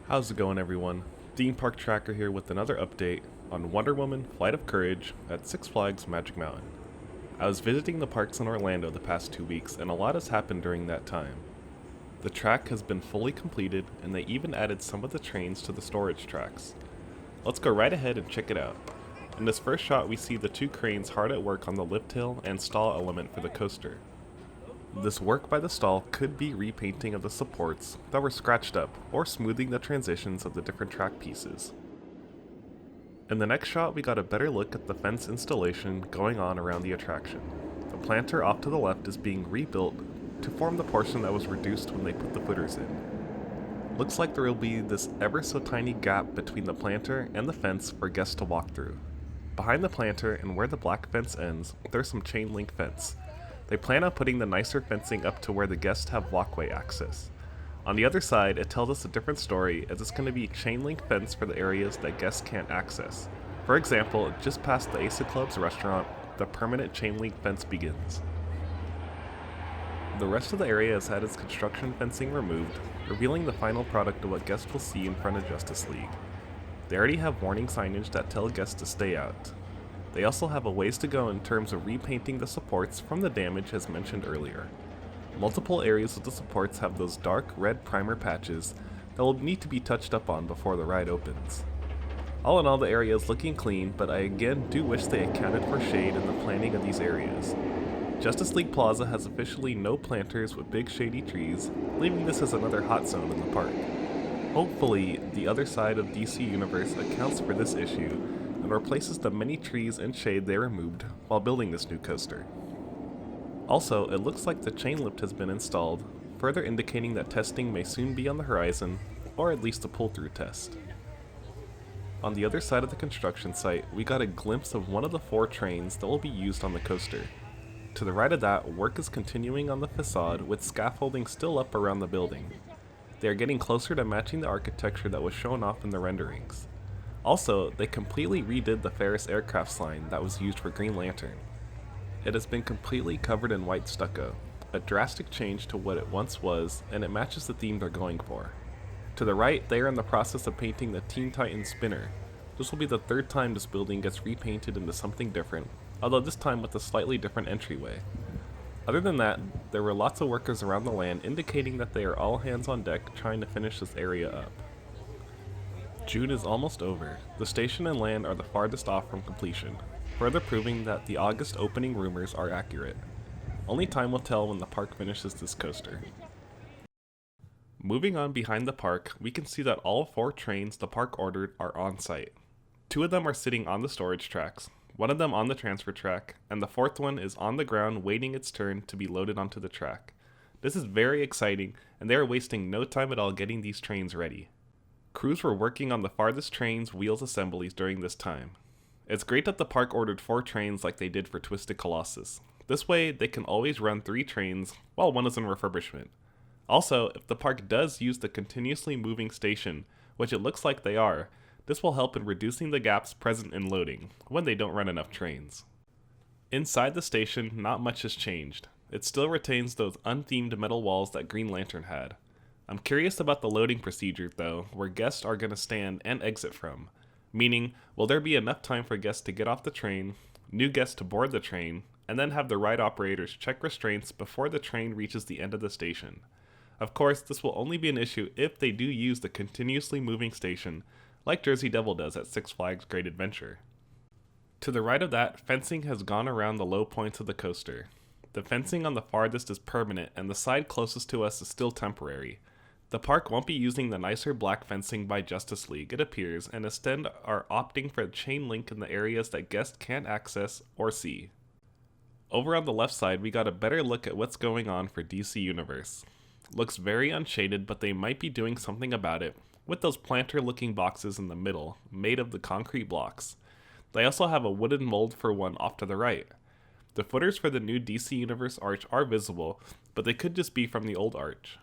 How's it going, everyone? Theme Park Tracker here with another update on Wonder Woman Flight of Courage at Six Flags Magic Mountain. I was visiting the parks in Orlando the past 2 weeks, and a lot has happened during that time. The track has been fully completed, and they even added some of the trains to the storage tracks. Let's go right ahead and check it out. In this first shot, we see the two cranes hard at work on the lift hill and stall element for the coaster. This work by the stall could be repainting of the supports that were scratched up, or smoothing the transitions of the different track pieces. In the next shot, we got a better look at the fence installation going on around the attraction. The planter off to the left is being rebuilt to form the portion that was reduced when they put the footers in. Looks like there will be this ever so tiny gap between the planter and the fence for guests to walk through. Behind the planter and where the black fence ends, there's some chain link fence. They plan on putting the nicer fencing up to where the guests have walkway access. On the other side, it tells us a different story, as it's going to be chain link fence for the areas that guests can't access. For example, just past the Ace of Clubs restaurant, the permanent chain link fence begins. The rest of the area has had its construction fencing removed, revealing the final product of what guests will see in front of Justice League. They already have warning signage that tell guests to stay out. They also have a ways to go in terms of repainting the supports from the damage as mentioned earlier. Multiple areas of the supports have those dark red primer patches that will need to be touched up on before the ride opens. All in all, the area is looking clean, but I again do wish they accounted for shade in the planning of these areas. Justice League Plaza has officially no planters with big shady trees, leaving this as another hot zone in the park. Hopefully, the other side of DC Universe accounts for this issue and replaces the many trees and shade they removed while building this new coaster. Also, it looks like the chain lift has been installed, further indicating that testing may soon be on the horizon, or at least a pull-through test. On the other side of the construction site, we got a glimpse of one of the 4 trains that will be used on the coaster. To the right of that, work is continuing on the facade with scaffolding still up around the building. They are getting closer to matching the architecture that was shown off in the renderings. Also, they completely redid the Ferris aircraft sign that was used for Green Lantern. It has been completely covered in white stucco, a drastic change to what it once was, and it matches the theme they're going for. To the right, they are in the process of painting the Teen Titans spinner. This will be the 3rd time this building gets repainted into something different, although this time with a slightly different entryway. Other than that, there were lots of workers around the land indicating that they are all hands on deck trying to finish this area up. June is almost over. The station and land are the farthest off from completion, further proving that the August opening rumors are accurate. Only time will tell when the park finishes this coaster. Moving on behind the park, we can see that all 4 trains the park ordered are on site. 2 of them are sitting on the storage tracks, 1 of them on the transfer track, and the 4th one is on the ground waiting its turn to be loaded onto the track. This is very exciting, and they are wasting no time at all getting these trains ready. Crews were working on the farthest train's wheels assemblies during this time. It's great that the park ordered 4 trains like they did for Twisted Colossus. This way, they can always run 3 trains while 1 is in refurbishment. Also, if the park does use the continuously moving station, which it looks like they are, this will help in reducing the gaps present in loading when they don't run enough trains. Inside the station, not much has changed. It still retains those unthemed metal walls that Green Lantern had. I'm curious about the loading procedure though, where guests are going to stand and exit from. Meaning, will there be enough time for guests to get off the train, new guests to board the train, and then have the ride operators check restraints before the train reaches the end of the station? Of course, this will only be an issue if they do use the continuously moving station, like Jersey Devil does at Six Flags Great Adventure. To the right of that, fencing has gone around the low points of the coaster. The fencing on the farthest is permanent, and the side closest to us is still temporary. The park won't be using the nicer black fencing by Justice League, it appears, and instead are opting for a chain link in the areas that guests can't access or see. Over on the left side, we got a better look at what's going on for DC Universe. Looks very unshaded, but they might be doing something about it, with those planter-looking boxes in the middle, made of the concrete blocks. They also have a wooden mold for one off to the right. The footers for the new DC Universe arch are visible, but they could just be from the old arch.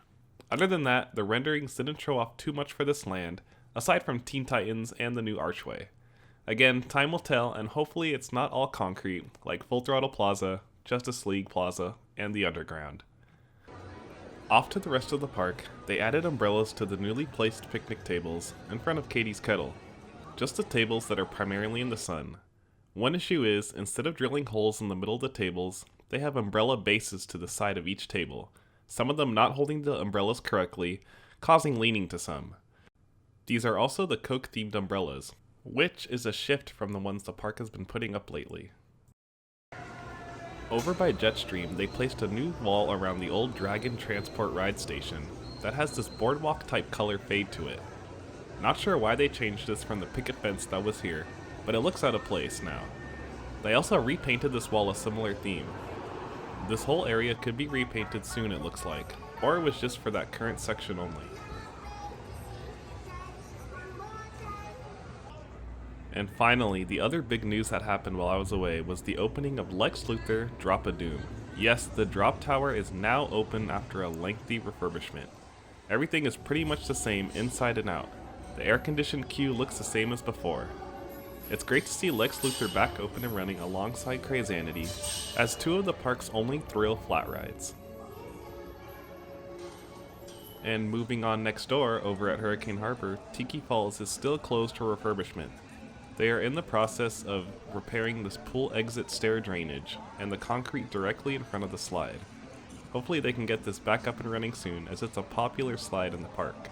Other than that, the renderings didn't show off too much for this land, aside from Teen Titans and the new archway. Again, time will tell, and hopefully it's not all concrete, like Full Throttle Plaza, Justice League Plaza, and the Underground. Off to the rest of the park, they added umbrellas to the newly placed picnic tables in front of Katie's kettle. Just the tables that are primarily in the sun. One issue is, instead of drilling holes in the middle of the tables, they have umbrella bases to the side of each table, some of them not holding the umbrellas correctly, causing leaning to some. These are also the Coke-themed umbrellas, which is a shift from the ones the park has been putting up lately. Over by Jetstream, they placed a new wall around the old Dragon Transport ride station that has this boardwalk-type color fade to it. Not sure why they changed this from the picket fence that was here, but it looks out of place now. They also repainted this wall a similar theme. This whole area could be repainted soon, it looks like, or it was just for that current section only. And finally, the other big news that happened while I was away was the opening of Lex Luthor Drop of Doom. Yes, the drop tower is now open after a lengthy refurbishment. Everything is pretty much the same inside and out. The air-conditioned queue looks the same as before. It's great to see Lex Luthor back open and running alongside Crazanity as two of the park's only thrill flat rides. And moving on next door, over at Hurricane Harbor, Tiki Falls is still closed for refurbishment. They are in the process of repairing this pool exit stair drainage and the concrete directly in front of the slide. Hopefully they can get this back up and running soon, as it's a popular slide in the park.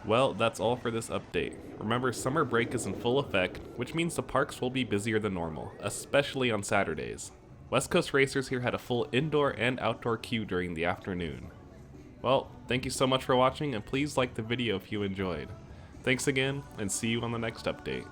Well, that's all for this update. Remember, summer break is in full effect, which means the parks will be busier than normal, especially on Saturdays. West Coast Racers here had a full indoor and outdoor queue during the afternoon. Well, thank you so much for watching, and please like the video if you enjoyed. Thanks again, and see you on the next update.